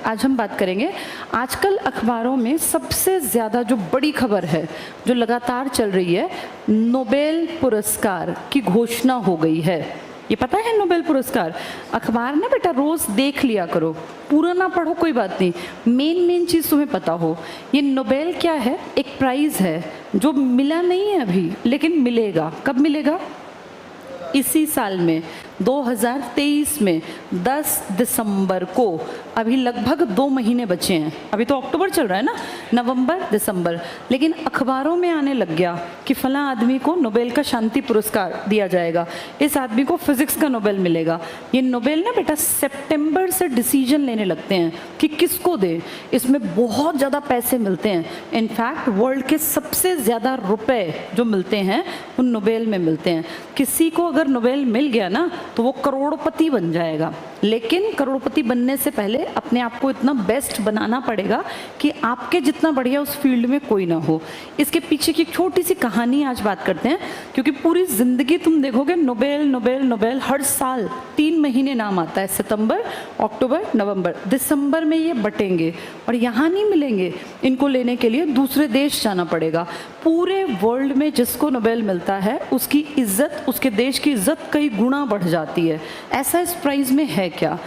आज हम बात करेंगे आजकल अखबारों में सबसे ज़्यादा जो बड़ी खबर है, जो लगातार चल रही है, नोबेल पुरस्कार की घोषणा हो गई है। ये पता है नोबेल पुरस्कार? अखबार ना बेटा रोज़ देख लिया करो, पूरा ना पढ़ो कोई बात नहीं, मेन चीज़ तुम्हें पता हो। ये नोबेल क्या है? एक प्राइज़ है जो मिला नहीं है अभी, लेकिन मिलेगा। कब मिलेगा? इसी साल में 2023 में 10 दिसंबर को। अभी लगभग 2 महीने बचे हैं, अभी तो अक्टूबर चल रहा है ना, नवंबर दिसंबर। लेकिन अखबारों में आने लग गया कि फला आदमी को नोबेल का शांति पुरस्कार दिया जाएगा, इस आदमी को फिजिक्स का नोबेल मिलेगा। ये नोबेल ना बेटा सितंबर से डिसीजन लेने लगते हैं कि किसको दे। इसमें बहुत ज़्यादा पैसे मिलते हैं। इनफैक्ट वर्ल्ड के सबसे ज़्यादा रुपए जो मिलते हैं वो नोबेल में मिलते हैं। किसी को अगर नोबेल मिल गया ना तो वो करोड़पति बन जाएगा। लेकिन करोड़पति बनने से पहले अपने आप को इतना बेस्ट बनाना पड़ेगा कि आपके जितना बढ़िया उस फील्ड में कोई ना हो। इसके पीछे की एक छोटी सी कहानी आज बात करते हैं, क्योंकि पूरी जिंदगी तुम देखोगे नोबेल नोबेल नोबेल, हर साल 3 महीने नाम आता है, सितंबर, अक्टूबर, नवंबर। दिसंबर में ये बटेंगे और यहाँ नहीं मिलेंगे। इनको लेने के लिए दूसरे देश जाना पड़ेगा। पूरे वर्ल्ड में जिसको नोबेल मिलता है उसकी इज्जत, उसके देश की इज्जत कई गुना बढ़ जाती है। ऐसा इस प्राइज में है क्या?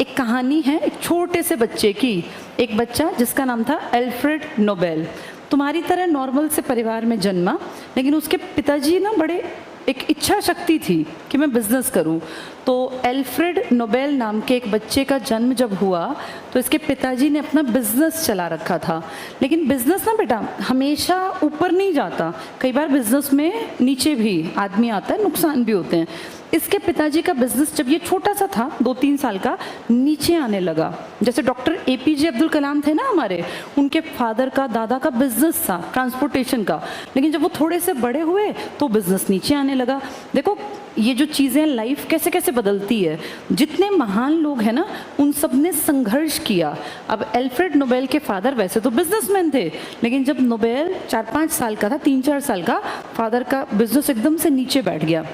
एक कहानी है एक छोटे से बच्चे की। एक बच्चा जिसका नाम था अल्फ्रेड नोबेल, तुम्हारी तरह नॉर्मल से परिवार में जन्मा, लेकिन उसके पिताजी ना बड़े एक इच्छा शक्ति थी कि मैं बिजनेस करूं। तो अल्फ्रेड नोबेल नाम के एक बच्चे का जन्म जब हुआ तो इसके पिताजी ने अपना बिजनेस चला रखा था। लेकिन बिजनेस ना बेटा हमेशा ऊपर नहीं जाता, कई बार बिजनेस में नीचे भी आदमी आता है, नुकसान भी होते हैं। इसके पिताजी का बिजनेस जब ये छोटा सा था, 2-3 साल का, नीचे आने लगा। जैसे डॉक्टर APJ अब्दुल कलाम थे ना हमारे, उनके फादर का, दादा का बिजनेस था ट्रांसपोर्टेशन का। लेकिन जब वो थोड़े से बड़े हुए तो बिजनेस नीचे आने लगा। देखो ये जो चीज़ें लाइफ कैसे कैसे बदलती है। जितने महान लोग हैं ना उन सब ने संघर्ष किया। अब अल्फ्रेड नोबेल के फादर वैसे तो बिजनेसमैन थे, लेकिन जब नोबेल 4-5 साल का था, 3-4 साल का, फादर का बिजनेस एकदम से नीचे बैठ गया।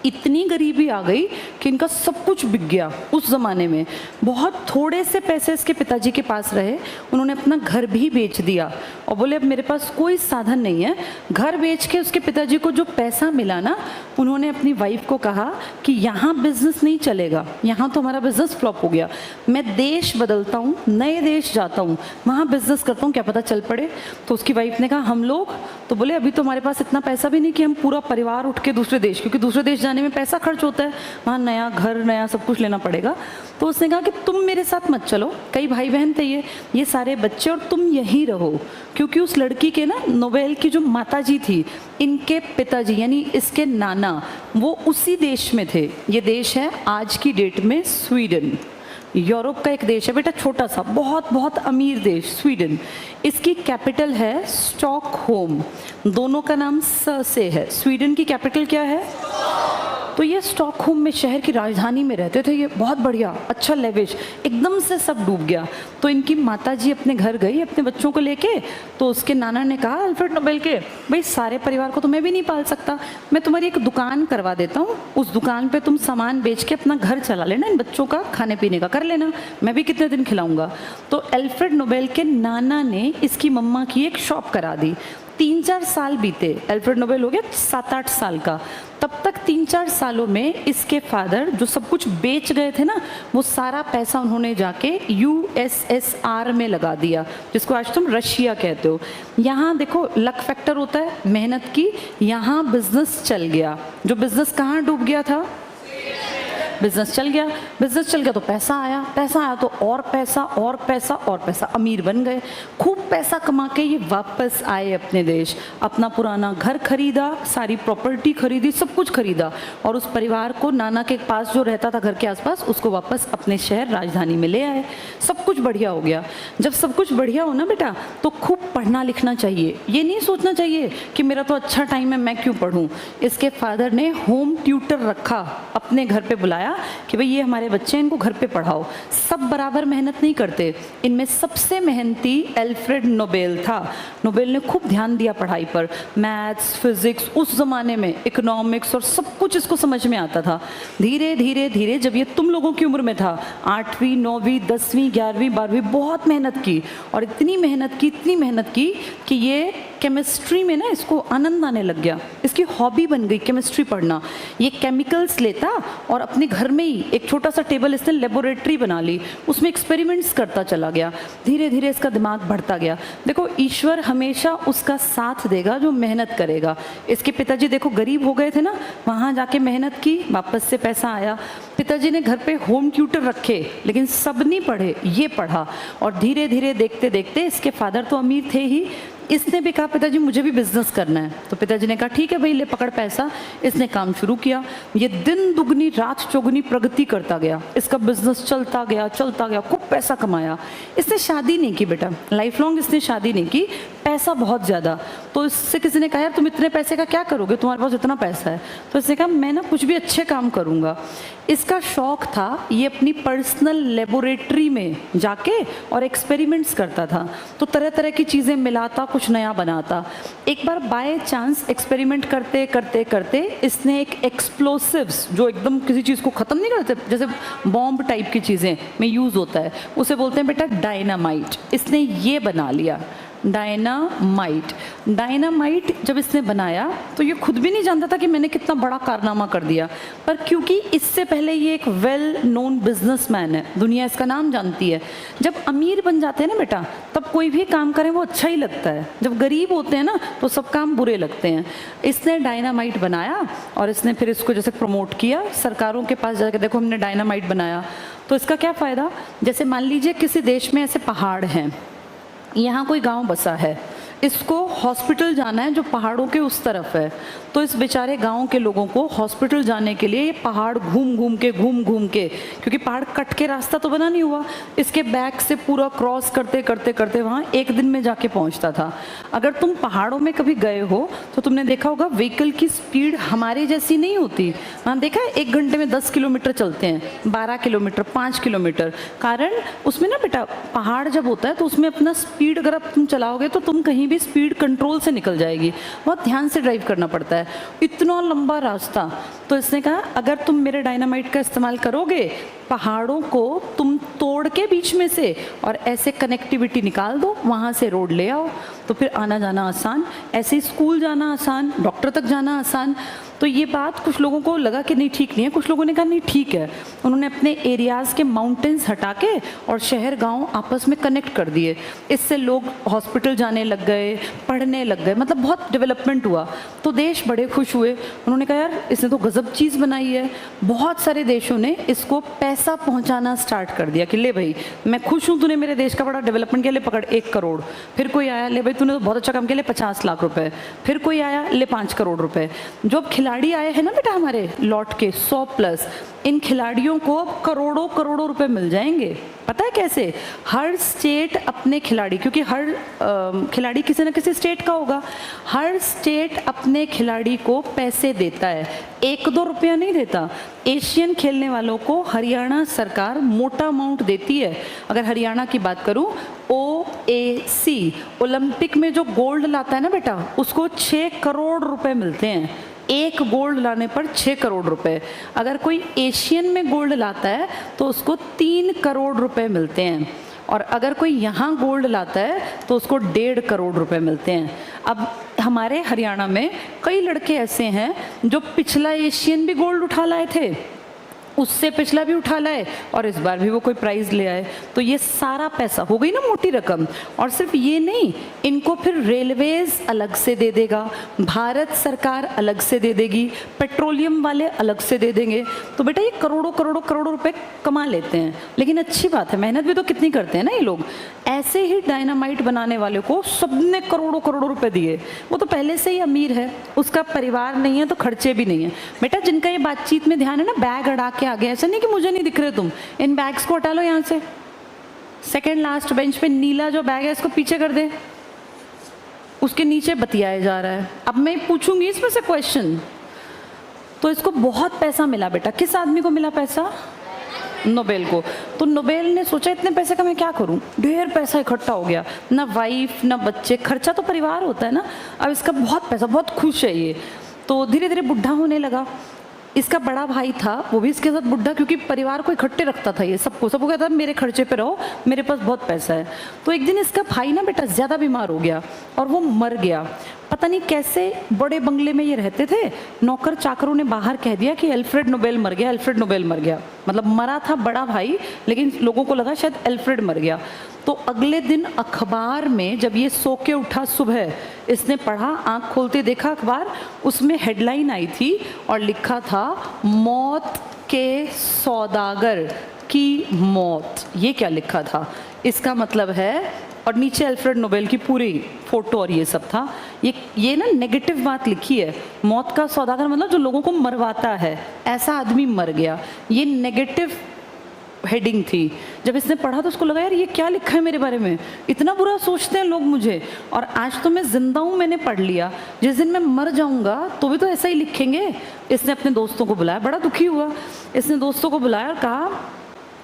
इतनी गरीबी आ गई कि इनका सब कुछ बिक गया। उस ज़माने में बहुत थोड़े से पैसे इसके पिताजी के पास रहे, उन्होंने अपना घर भी बेच दिया और बोले अब मेरे पास कोई साधन नहीं है। घर बेच के उसके पिताजी को जो पैसा मिला ना, उन्होंने अपनी वाइफ को कहा कि यहाँ बिजनेस नहीं चलेगा, यहाँ तो हमारा बिजनेस फ्लॉप हो गया, मैं देश बदलता हूँ, नए देश जाता हूँ, वहाँ बिजनेस करता हूँ, क्या पता चल पड़े। तो उसकी वाइफ ने कहा हम लोग, तो बोले अभी तो हमारे पास इतना पैसा भी नहीं कि हम पूरा परिवार उठ के दूसरे देश, क्योंकि दूसरे देश जाने में पैसा खर्च होता है, वहाँ नया घर, नया सब कुछ लेना पड़ेगा। तो उसने कहा कि तुम मेरे साथ मत चलो, कई भाई बहन थे ये सारे बच्चे, और तुम यहीं रहो। क्योंकि उस लड़की के ना नोबेल की जो माताजी थी, इनके पिताजी यानी इसके नाना, वो उसी देश में थे। ये देश है आज की डेट में स्वीडन। यूरोप का एक देश है बेटा, छोटा सा, बहुत बहुत अमीर देश स्वीडन। इसकी कैपिटल है स्टॉकहोम। दोनों का नाम स से है। स्वीडन की कैपिटल क्या है? तो ये स्टॉकहोम में, शहर की राजधानी में रहते थे ये, बहुत बढ़िया, अच्छा लेविश। एकदम से सब डूब गया। तो इनकी माताजी अपने घर गई अपने बच्चों को लेके। तो उसके नाना ने कहा अल्फ्रेड नोबेल के, भाई सारे परिवार को तो मैं भी नहीं पाल सकता, मैं तुम्हारी एक दुकान करवा देता हूँ, उस दुकान पे तुम सामान बेच के अपना घर चला लेना, इन बच्चों का खाने पीने का कर लेना, मैं भी कितने दिन खिलाऊंगा। तो अल्फ्रेड नोबेल के नाना ने इसकी मम्मा की एक शॉप करा दी। 3-4 साल बीते, अल्फ्रेड नोबेल हो गया 7-8 साल का। तब तक 3-4 सालों में इसके फादर जो सब कुछ बेच गए थे ना, वो सारा पैसा उन्होंने जाके USSR में लगा दिया, जिसको आज तुम रशिया कहते हो। यहाँ देखो लक फैक्टर होता है, मेहनत की, यहाँ बिजनेस चल गया। जो बिजनेस कहाँ डूब गया था? बिजनेस चल गया। बिजनेस चल गया तो पैसा आया तो और पैसा और पैसा और पैसा, अमीर बन गए। खूब पैसा कमा के ये वापस आए अपने देश, अपना पुराना घर खरीदा, सारी प्रॉपर्टी खरीदी, सब कुछ खरीदा, और उस परिवार को, नाना के पास जो रहता था घर के आसपास, उसको वापस अपने शहर राजधानी में ले आए। सब कुछ बढ़िया हो गया। जब सब कुछ बढ़िया हो ना बेटा, तो खूब पढ़ना लिखना चाहिए, ये नहीं सोचना चाहिए कि मेरा तो अच्छा टाइम है मैं क्यों पढ़ूं। इसके फादर ने होम ट्यूटर रखा, अपने घर पे बुलाया कि भाई ये हमारे बच्चे हैं, इनको घर पे पढ़ाओ। सब बराबर मेहनत नहीं करते, इनमें सबसे मेहनती अल्फ्रेड नोबेल था। नोबेल ने खूब ध्यान दिया पढ़ाई पर, मैथ्स, फिजिक्स, उस ज़माने में इकोनॉमिक्स और सब कुछ इसको समझ में आता था। धीरे धीरे धीरे जब ये तुम लोगों की उम्र में था, 8वीं 9वीं 10वीं 11वीं 12वीं, बहुत मेहनत की, और इतनी मेहनत की कि ये केमिस्ट्री में ना इसको आनंद आने लग गया, इसकी हॉबी बन गई केमिस्ट्री पढ़ना। ये केमिकल्स लेता और अपने घर में ही एक छोटा सा टेबल इसने लेबोरेटरी बना ली, उसमें एक्सपेरिमेंट्स करता चला गया। धीरे धीरे इसका दिमाग बढ़ता गया। देखो, ईश्वर हमेशा उसका साथ देगा जो मेहनत करेगा। इसके पिताजी देखो गरीब हो गए थे ना, वहाँ जाके मेहनत की, वापस से पैसा आया। पिताजी ने घर पे होम ट्यूटर रखे, लेकिन सब नहीं पढ़े, ये पढ़ा। और धीरे धीरे देखते देखते, इसके फादर तो अमीर थे ही, इसने भी कहा पिताजी मुझे भी बिजनेस करना है। तो पिताजी ने कहा ठीक है भाई, ले पकड़ पैसा। इसने काम शुरू किया। ये दिन दुगनी रात चौगुनी प्रगति करता गया, इसका बिजनेस चलता गया, खूब पैसा कमाया। इसने शादी नहीं की बेटा, लाइफ लॉन्ग इसने शादी नहीं की, पैसा बहुत ज़्यादा। तो इससे किसी ने कहा यार तुम इतने पैसे का क्या करोगे, तुम्हारे पास इतना पैसा है। तो इसने कहा मैं ना कुछ भी अच्छे काम करूँगा। इसका शौक था ये अपनी पर्सनल लेबोरेटरी में जाके और एक्सपेरिमेंट्स करता था, तो तरह तरह की चीज़ें मिलाता, कुछ नया बनाता। एक बार बाय चांस एक्सपेरिमेंट करते करते करते इसने एक एक्सप्लोसिव्स, जो एकदम किसी चीज़ को ख़त्म नहीं करते, जैसे बॉम्ब टाइप की चीज़ें में यूज़ होता है, उसे बोलते हैं बेटा डायनामाइट। इसने ये बना लिया डायनामाइट जब इसने बनाया तो ये खुद भी नहीं जानता था कि मैंने कितना बड़ा कारनामा कर दिया। पर क्योंकि इससे पहले ये एक वेल नोन बिजनेसमैन है, दुनिया इसका नाम जानती है। जब अमीर बन जाते हैं ना बेटा, तब कोई भी काम करें वो अच्छा ही लगता है। जब गरीब होते हैं ना तो सब काम बुरे लगते हैं। इसने डायनामाइट बनाया और इसने फिर इसको जैसे प्रमोट किया, सरकारों के पास जाकर देखो हमने डायनामाइट बनाया। तो इसका क्या फ़ायदा, जैसे मान लीजिए किसी देश में ऐसे पहाड़ हैं, यहाँ कोई गांव बसा है, इसको हॉस्पिटल जाना है जो पहाड़ों के उस तरफ है। तो इस बेचारे गांव के लोगों को हॉस्पिटल जाने के लिए ये पहाड़ घूम घूम के क्योंकि पहाड़ कट के रास्ता तो बना नहीं हुआ, इसके बैक से पूरा क्रॉस करते करते करते वहाँ एक दिन में जाके पहुँचता था। अगर तुम पहाड़ों में कभी गए हो तो तुमने देखा होगा व्हीकल की स्पीड हमारे जैसी नहीं होती। वहाँ देखा है 1 घंटे में 10 किलोमीटर चलते हैं, 12 किलोमीटर, 5 किलोमीटर। कारण उसमें ना बेटा, पहाड़ जब होता है तो उसमें अपना स्पीड अगर तुम चलाओगे तो तुम कहीं भी स्पीड कंट्रोल से निकल जाएगी, बहुत ध्यान से ड्राइव करना पड़ता है, इतना लंबा रास्ता। तो इसने कहा अगर तुम मेरे डायनामाइट का इस्तेमाल करोगे, पहाड़ों को तुम तोड़ के बीच में से और ऐसे कनेक्टिविटी निकाल दो, वहाँ से रोड ले आओ, तो फिर आना जाना आसान, ऐसे स्कूल जाना आसान, डॉक्टर तक जाना आसान। तो ये बात कुछ लोगों को लगा कि नहीं ठीक नहीं है, कुछ लोगों ने कहा नहीं ठीक है। उन्होंने अपने एरियाज़ के माउंटेन्स हटा के और शहर गांव आपस में कनेक्ट कर दिए। इससे लोग हॉस्पिटल जाने लग गए, पढ़ने लग गए, मतलब बहुत डेवलपमेंट हुआ। तो देश बड़े खुश हुए। उन्होंने कहा यार इसने तो गजब चीज़ बनाई है। बहुत सारे देशों ने इसको पैसा पहुँचाना स्टार्ट कर दिया कि ले भाई मैं खुश हूँ, तूने मेरे देश का बड़ा डेवलपमेंट किया, ले पकड़ 1 करोड़। फिर कोई आया, ले भाई तूने तो बहुत अच्छा काम किया, ले 50 लाख रुपए। फिर कोई आया, ले 5 करोड़ रुपए। जो खिलाड़ी आए हैं ना बेटा हमारे लौट के 100+, इन खिलाड़ियों को करोड़ों करोड़ों रुपए मिल जाएंगे। पता है कैसे? हर स्टेट अपने खिलाड़ी, क्योंकि हर खिलाड़ी किसी न किसी स्टेट का होगा, हर स्टेट अपने खिलाड़ी को पैसे देता है, 1-2 रुपया नहीं देता। एशियन खेलने वालों को हरियाणा सरकार मोटा अमाउंट देती है। अगर हरियाणा की बात करूं, OAC ओलंपिक में जो गोल्ड लाता है ना बेटा, उसको 6 करोड़ रुपए मिलते हैं। 1 गोल्ड लाने पर 6 करोड़ रुपए। अगर कोई एशियन में गोल्ड लाता है तो उसको 3 करोड़ रुपए मिलते हैं, और अगर कोई यहाँ गोल्ड लाता है तो उसको 1.5 करोड़ रुपए मिलते हैं। अब हमारे हरियाणा में कई लड़के ऐसे हैं जो पिछला एशियन भी गोल्ड उठा लाए थे, उससे पिछला भी उठा लाए, और इस बार भी वो कोई प्राइज़ ले आए। तो ये सारा पैसा हो गई ना मोटी रकम। और सिर्फ ये नहीं, इनको फिर रेलवेज़ अलग से दे देगा, भारत सरकार अलग से दे देगी, पेट्रोलियम वाले अलग से दे देंगे। तो बेटा ये करोड़ों करोड़ों करोड़ों रुपए कमा लेते हैं। लेकिन अच्छी बात है, मेहनत भी तो कितनी करते हैं ना ये लोग। ऐसे ही डायनामाइट बनाने वाले को सबने करोड़ों करोड़ों रुपए दिए। वो तो पहले से ही अमीर है, उसका परिवार नहीं है तो खर्चे भी नहीं है। बेटा जिनका ये बातचीत में ध्यान है ना, बैग अड़ा के आगे, ऐसा नहीं कि मुझे नहीं दिख रहे तुम, इन बैग्स को हटा लो यहाँ से। सेकंड लास्ट बेंच पे नीला जो बैग है इसको पीछे कर दे। उसके नीचे बतियाया जा रहा है। अब मैं पूछूंगी इसमें से क्वेश्चन, तो इसको बहुत पैसा मिला बेटा। किस आदमी को मिला पैसा? नोबेल को। तो नोबेल ने सोचा इतने पैसे का मैं क्या करूं, ढेर पैसा इकट्ठा हो गया, ना वाइफ ना बच्चे, खर्चा तो परिवार होता है ना। अब इसका बहुत पैसा, बहुत खुश है ये। तो धीरे धीरे बुढ़ा होने लगा। इसका बड़ा भाई था, वो भी इसके साथ बुढ़ा, क्योंकि परिवार को इकट्ठे रखता था ये सबको कहता था मेरे खर्चे पे रहो, मेरे पास बहुत पैसा है। तो एक दिन इसका भाई ना बेटा ज़्यादा बीमार हो गया और वो मर गया। पता नहीं कैसे, बड़े बंगले में ये रहते थे, नौकर चाकरों ने बाहर कह दिया कि अल्फ्रेड नोबेल मर गया, अल्फ्रेड नोबेल मर गया। मतलब मरा था बड़ा भाई, लेकिन लोगों को लगा शायद अल्फ्रेड मर गया। तो अगले दिन अखबार में जब ये सो के उठा सुबह, इसने पढ़ा, आंख खोलते देखा अखबार, उसमें हेडलाइन आई थी और लिखा था मौत के सौदागर की मौत। ये क्या लिखा था? इसका मतलब है, और नीचे अल्फ्रेड नोबेल की पूरी फोटो और ये सब था। ये ना नेगेटिव बात लिखी है, मौत का सौदागर मतलब जो लोगों को मरवाता है, ऐसा आदमी मर गया। ये नेगेटिव हेडिंग थी। जब इसने पढ़ा तो उसको लगा यार ये क्या लिखा है मेरे बारे में, इतना बुरा सोचते हैं लोग मुझे। और आज तो मैं जिंदा हूँ, मैंने पढ़ लिया, जिस दिन मैं मर जाऊंगा तो भी तो ऐसा ही लिखेंगे। इसने अपने दोस्तों को बुलाया, बड़ा दुखी हुआ। इसने दोस्तों को बुलाया और कहा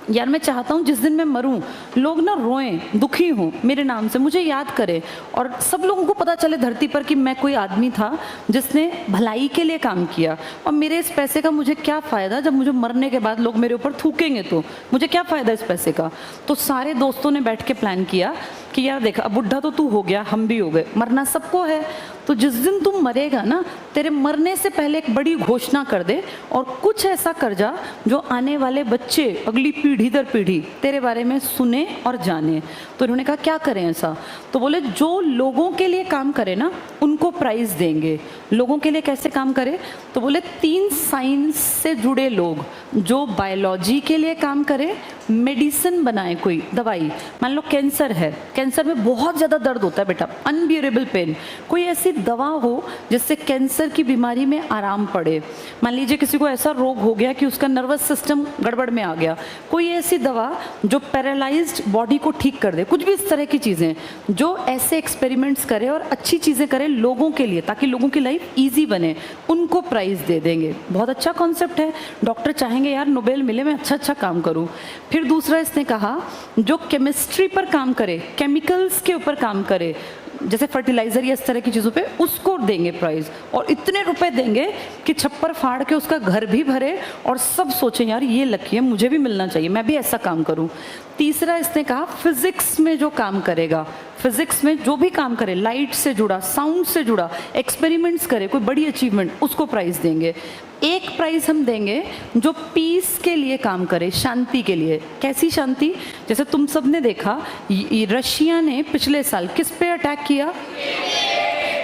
यार मैं चाहता हूँ जिस दिन मैं मरूं लोग ना रोएं, दुखी हों मेरे नाम से, मुझे याद करें, और सब लोगों को पता चले धरती पर कि मैं कोई आदमी था जिसने भलाई के लिए काम किया। और मेरे इस पैसे का मुझे क्या फ़ायदा जब मुझे मरने के बाद लोग मेरे ऊपर थूकेंगे, तो मुझे क्या फ़ायदा इस पैसे का। तो सारे दोस्तों ने बैठ के प्लान किया कि यार देख, अब बुढ़ा तो तू हो गया, हम भी हो गए, मरना सबको है, तो जिस दिन तुम मरेगा ना, तेरे मरने से पहले एक बड़ी घोषणा कर दे और कुछ ऐसा कर जा जो आने वाले बच्चे, अगली पीढ़ी दर पीढ़ी तेरे बारे में सुने और जाने। तो उन्होंने कहा क्या करें ऐसा? तो बोले जो लोगों के लिए काम करे ना उनको प्राइज देंगे। लोगों के लिए कैसे काम करे? तो बोले 3 साइंस से जुड़े लोग, जो बायोलॉजी के लिए काम करे, मेडिसिन बनाए, कोई दवाई, मान लो कैंसर है, कैंसर में बहुत ज़्यादा दर्द होता है बेटा, अनबियरेबल पेन, कोई ऐसी दवा हो जिससे कैंसर की बीमारी में आराम पड़े। मान लीजिए किसी को ऐसा रोग हो गया कि उसका नर्वस सिस्टम गड़बड़ में आ गया, कोई ऐसी दवा जो पैरालाइज्ड बॉडी को ठीक कर दे, कुछ भी इस तरह की चीज़ें, जो ऐसे एक्सपेरिमेंट्स करे और अच्छी चीज़ें करे लोगों के लिए, ताकि लोगों की लाइफ ईजी बने, उनको प्राइज़ दे देंगे। बहुत अच्छा कॉन्सेप्ट है। डॉक्टर चाहेंगे यार नोबेल मिले, मैं अच्छा काम करूँ। फिर दूसरा इसने कहा जो केमिस्ट्री पर काम करे, केमिकल्स के ऊपर काम करे, जैसे फर्टिलाइजर या इस तरह की चीज़ों पे, उसको देंगे प्राइज, और इतने रुपए देंगे कि छप्पर फाड़ के उसका घर भी भरे और सब सोचें यार ये लकी है, मुझे भी मिलना चाहिए, मैं भी ऐसा काम करूं। तीसरा इसने कहा फिजिक्स में जो काम करेगा, फिजिक्स में जो भी काम करे, लाइट से जुड़ा, साउंड से जुड़ा, एक्सपेरिमेंट्स करे, कोई बड़ी अचीवमेंट, उसको प्राइज देंगे। एक प्राइज हम देंगे जो पीस के लिए काम करे, शांति के लिए। कैसी शांति? जैसे तुम सब ने देखा रशिया ने पिछले साल किस पे अटैक किया?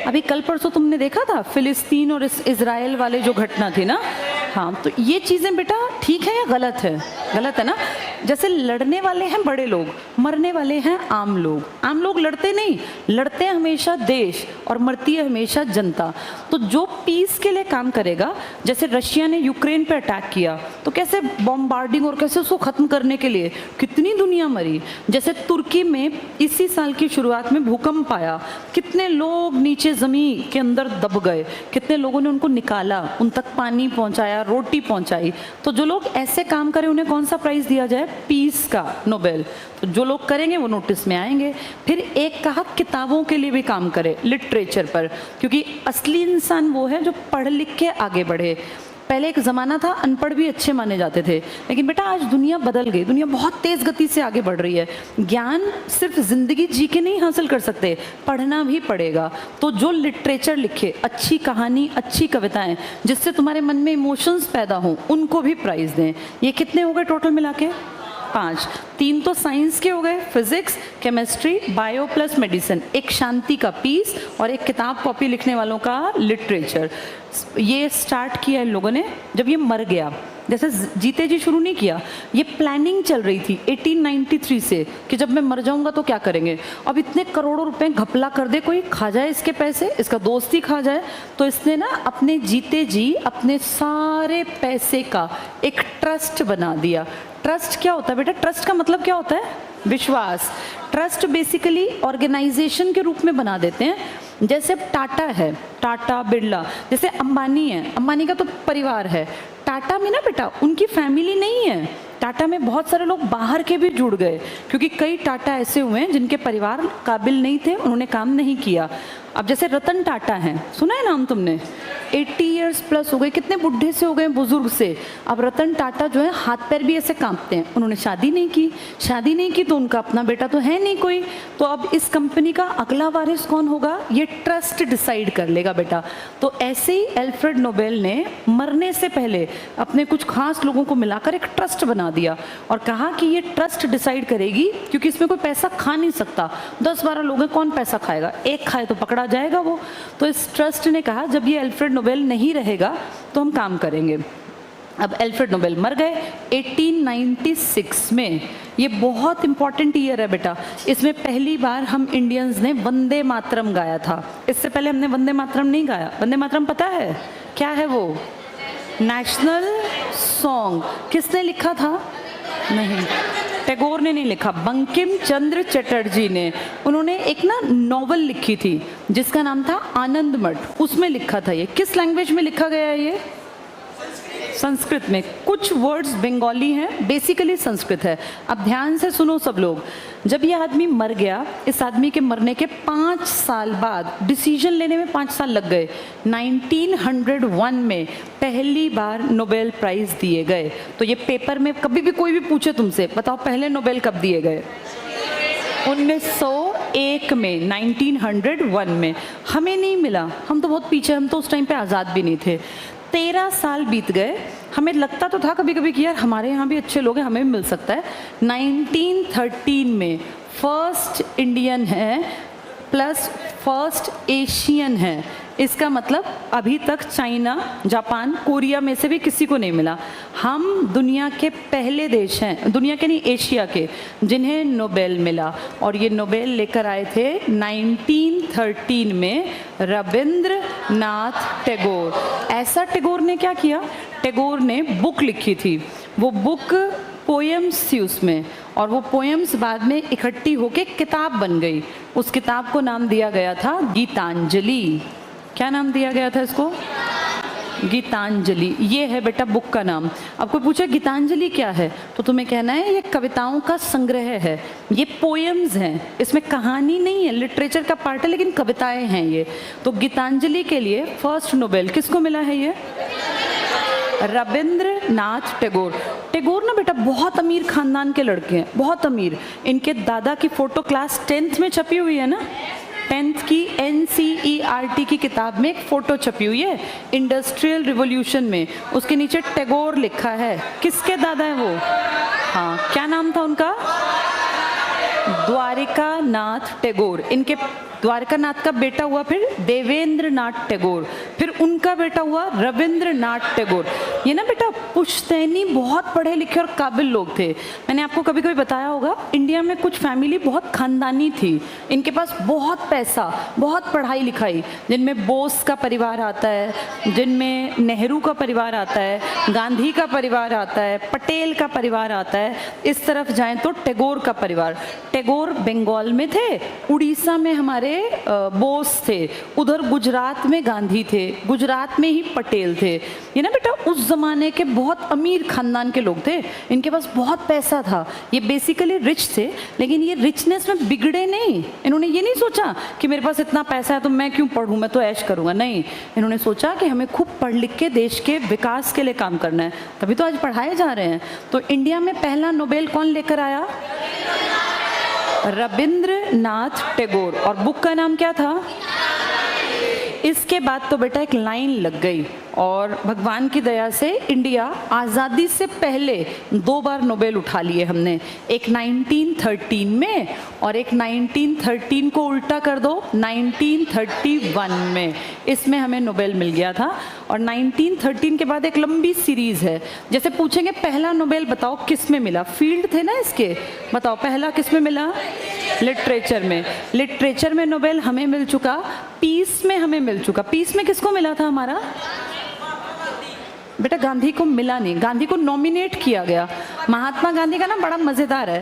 अभी कल परसों तुमने देखा था फिलिस्तीन और इजराइल वाले जो घटना थी ना। हाँ, तो ये चीज़ें बेटा ठीक है या गलत है? गलत है ना। जैसे लड़ने वाले हैं बड़े लोग, मरने वाले हैं आम लोग। आम लोग लड़ते नहीं, लड़ते हैं हमेशा देश और मरती है हमेशा जनता। तो जो पीस के लिए काम करेगा, जैसे रशिया ने यूक्रेन पे अटैक किया तो कैसे बॉम्बार्डिंग और कैसे उसको ख़त्म करने के लिए कितनी दुनिया मरी। जैसे तुर्की में इसी साल की शुरुआत में भूकंप आया, कितने लोग नीचे ज़मीन के अंदर दब गए, कितने लोगों ने उनको निकाला, उन तक पानी पहुँचाया, रोटी पहुँचाई। तो जो लोग ऐसे काम करें उन्हें कौन सा प्राइज़ दिया जाए? पीस का, नोबेल। तो जो लोग करेंगे वो नोटिस में आएंगे। फिर एक कहा किताबों के लिए भी काम करे, लिटरेचर पर, क्योंकि असली इंसान वो है जो पढ़ लिख के आगे बढ़े। पहले एक ज़माना था अनपढ़ भी अच्छे माने जाते थे, लेकिन बेटा आज दुनिया बदल गई, दुनिया बहुत तेज़ गति से आगे बढ़ रही है। ज्ञान सिर्फ ज़िंदगी जी के नहीं हासिल कर सकते, पढ़ना भी पड़ेगा। तो जो लिटरेचर लिखे, अच्छी कहानी, अच्छी कविताएं, जिससे तुम्हारे मन में इमोशंस पैदा हों, उनको भी प्राइज़ दें। ये कितने हो गए टोटल मिला के? 5। 3 तो साइंस के हो गए, physics, chemistry, bio plus medicine, एक शांति का पीस, और एक किताब कॉपी लिखने वालों का लिटरेचर। ये स्टार्ट किया इन लोगों ने जब ये मर गया। जैसे जीते जी शुरू नहीं किया, ये प्लानिंग चल रही थी 1893 से कि जब मैं मर जाऊंगा तो क्या करेंगे। अब इतने करोड़ों रुपए घपला कर दे, कोई खा जाए इसके पैसे, इसका दोस्त ही खा जाए। तो इसने ना अपने जीते जी अपने सारे पैसे का एक ट्रस्ट बना दिया। ट्रस्ट क्या होता है बेटा? ट्रस्ट का मतलब क्या होता है? विश्वास। ट्रस्ट बेसिकली ऑर्गेनाइजेशन के रूप में बना देते हैं जैसे टाटा है, टाटा बिरला, जैसे अंबानी है, अंबानी का तो परिवार है। टाटा में ना बेटा उनकी फैमिली नहीं है, टाटा में बहुत सारे लोग बाहर के भी जुड़ गए, क्योंकि कई टाटा ऐसे हुए हैं जिनके परिवार काबिल नहीं थे, उन्होंने काम नहीं किया। अब जैसे रतन टाटा हैं, सुना है नाम तुमने? 80 इयर्स प्लस हो गए, कितने बुढ़े से हो गए, बुजुर्ग से। अब रतन टाटा जो है हाथ पैर भी ऐसे कांपते हैं, उन्होंने शादी नहीं की, शादी नहीं की तो उनका अपना बेटा तो है नहीं कोई, तो अब इस कंपनी का अगला वारिस कौन होगा ये ट्रस्ट डिसाइड कर लेगा बेटा। तो ऐसे ही एल्फ्रेड नोबेल ने मरने से पहले अपने कुछ खास लोगों को मिलाकर एक ट्रस्ट बना दिया और कहा कि ये ट्रस्ट डिसाइड करेगी, क्योंकि इसमें कोई पैसा खा नहीं सकता, 10-12 लोग हैं, कौन पैसा खाएगा, एक खाए तो पकड़ा जाएगा वो। तो इस ट्रस्ट ने कहा जब ये एल्फ्रेड नोबेल नहीं रहेगा तो हम काम करेंगे। अब एल्फ्रेड नोबेल मर गए 1896 में। ये बहुत इंपॉर्टेंट ईयर है बेटा, इसमें पहली बार हम इंडियंस ने वंदे मातरम गाया था। इससे पहले हमने वंदे मातरम नहीं गाया। वंदे मातरम पता है क्या है? वो नेशनल सॉन्ग किसने लिखा था? नहीं, टैगोर ने नहीं लिखा, बंकिम चंद्र चटर्जी ने। उन्होंने एक ना नॉवल लिखी थी जिसका नाम था आनंद मठ, उसमें लिखा था ये। किस लैंग्वेज में लिखा गया है ये? संस्कृत में। कुछ वर्ड्स बंगाली हैं, बेसिकली संस्कृत है। अब ध्यान से सुनो सब लोग। जब ये आदमी मर गया, इस आदमी के मरने के 5 साल बाद, डिसीजन लेने में 5 साल लग गए, 1901 में पहली बार नोबेल प्राइज दिए गए। तो ये पेपर में कभी भी कोई भी पूछे तुमसे, बताओ पहले नोबेल कब दिए गए? 1901 में, 1901 में। हमें नहीं मिला, हम तो बहुत पीछे, हम तो उस टाइम पे आज़ाद भी नहीं थे। 13 साल बीत गए, हमें लगता तो था कभी कभी कि यार हमारे यहाँ भी अच्छे लोग हैं, हमें भी मिल सकता है। 1913 में फर्स्ट इंडियन है प्लस फर्स्ट एशियन है। इसका मतलब अभी तक चाइना, जापान, कोरिया में से भी किसी को नहीं मिला। हम दुनिया के पहले देश हैं, दुनिया के नहीं एशिया के, जिन्हें नोबेल मिला। और ये नोबेल लेकर आए थे 1913 में रविंद्रनाथ टैगोर। ऐसा टैगोर ने क्या किया? टैगोर ने बुक लिखी थी, वो बुक पोएम्स थी उसमें, और वो पोएम्स बाद में इकट्ठी होके किताब बन गई। उस किताब को नाम दिया गया था गीतांजलि। क्या नाम दिया गया था इसको? गीतांजलि। ये है बेटा बुक का नाम। अब कोई पूछे गीतांजलि क्या है, तो तुम्हें कहना है ये कविताओं का संग्रह है, ये पोएम्स हैं, इसमें कहानी नहीं है, लिटरेचर का पार्ट है, लेकिन कविताएं हैं ये। तो गीतांजलि के लिए फर्स्ट नोबेल किसको मिला है? ये रविंद्रनाथ टैगोर। टैगोर ना बेटा बहुत अमीर खानदान के लड़के हैं, बहुत अमीर। इनके दादा की फोटो क्लास 10th में छपी हुई है ना, 10th की NCERT की किताब में एक फ़ोटो छपी हुई है इंडस्ट्रियल रिवॉल्यूशन में, उसके नीचे टैगोर लिखा है। किसके दादा है वो? हाँ, क्या नाम था उनका? द्वारिका नाथ टैगोर। इनके द्वारका नाथ का बेटा हुआ फिर देवेंद्र नाथ टैगोर, फिर उनका बेटा हुआ रविंद्रनाथ टैगोर। ये ना बेटा पुश्तैनी बहुत पढ़े लिखे और काबिल लोग थे। मैंने आपको कभी कभी बताया होगा, इंडिया में कुछ फैमिली बहुत खानदानी थी, इनके पास बहुत पैसा, बहुत पढ़ाई लिखाई, जिनमें बोस का परिवार आता है, जिनमें नेहरू का परिवार आता है, गांधी का परिवार आता है, पटेल का परिवार आता है। इस तरफ जाएं तो टैगोर का परिवार। टैगोर बंगाल में थे, उड़ीसा में हमारे बोस थे, उधर गुजरात में गांधी थे, गुजरात में ही पटेल थे। ये ना बेटा उस जमाने के बहुत अमीर खानदान के लोग थे, इनके पास बहुत पैसा था, ये बेसिकली रिच थे। लेकिन ये रिचनेस में बिगड़े नहीं। इन्होंने ये नहीं सोचा कि मेरे पास इतना पैसा है तो मैं क्यों पढ़ूं, मैं तो ऐश करूंगा। नहीं, इन्होंने सोचा कि हमें खूब पढ़ लिख के देश के विकास के लिए काम करना है, तभी तो आज पढ़ाए जा रहे हैं। तो इंडिया में पहला नोबेल कौन लेकर आया? रविंद्रनाथ टैगोर। और बुक का नाम क्या था? इसके बाद तो बेटा एक लाइन लग गई, और भगवान की दया से इंडिया आज़ादी से पहले 2 बार नोबेल उठा लिए हमने, एक 1913 में और एक 1913 को उल्टा कर दो 1931 में। इसमें हमें नोबेल मिल गया था। और 1913 के बाद एक लंबी सीरीज़ है। जैसे पूछेंगे पहला नोबेल बताओ किस में मिला, फील्ड थे ना इसके, बताओ पहला किस में मिला? लिटरेचर में। लिटरेचर में नोबेल हमें मिल चुका, पीस में हमें मिल चुका। पीस में किसको मिला था हमारा? बेटा गांधी को मिला नहीं, गांधी को नॉमिनेट किया गया। महात्मा गांधी का ना बड़ा मज़ेदार है,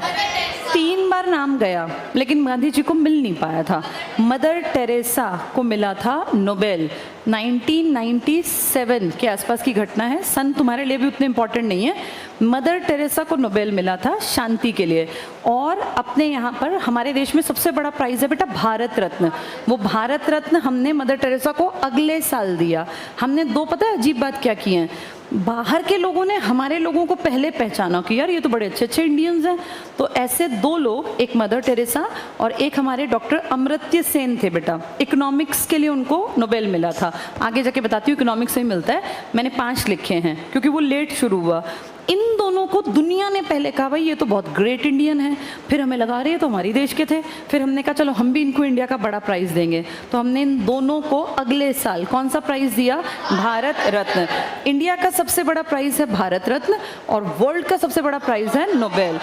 3 बार नाम गया लेकिन गांधी जी को मिल नहीं पाया था। मदर टेरेसा को मिला था नोबेल। 1997 के आसपास की घटना है, सन तुम्हारे लिए भी उतने इंपॉर्टेंट नहीं है। मदर टेरेसा को नोबेल मिला था शांति के लिए। और अपने यहाँ पर हमारे देश में सबसे बड़ा प्राइज़ है बेटा भारत रत्न। वो भारत रत्न हमने मदर टेरेसा को अगले साल दिया। हमने दो पता है अजीब बात क्या की है, बाहर के लोगों ने हमारे लोगों को पहले पहचाना कि यार ये तो बड़े अच्छे अच्छे इंडियंस हैं। तो ऐसे 2 लोग, एक मदर टेरेसा और एक हमारे डॉक्टर अमर्त्य सेन थे बेटा। इकोनॉमिक्स के लिए उनको नोबेल मिला था। आगे जाके बताती हूँ इकोनॉमिक्स से ही मिलता है। मैंने 5 लिखे हैं क्योंकि वो लेट शुरू हुआ। इन दोनों को दुनिया ने पहले कहा भाई ये तो बहुत ग्रेट इंडियन है, फिर हमें लगा रहे तो हमारी देश के थे, फिर हमने कहा चलो हम भी इनको इंडिया का बड़ा प्राइज़ देंगे। तो हमने इन दोनों को अगले साल कौन सा प्राइज़ दिया? भारत रत्न। इंडिया का सबसे बड़ा प्राइज़ है भारत रत्न और वर्ल्ड का सबसे बड़ा प्राइज़ है नोबेल।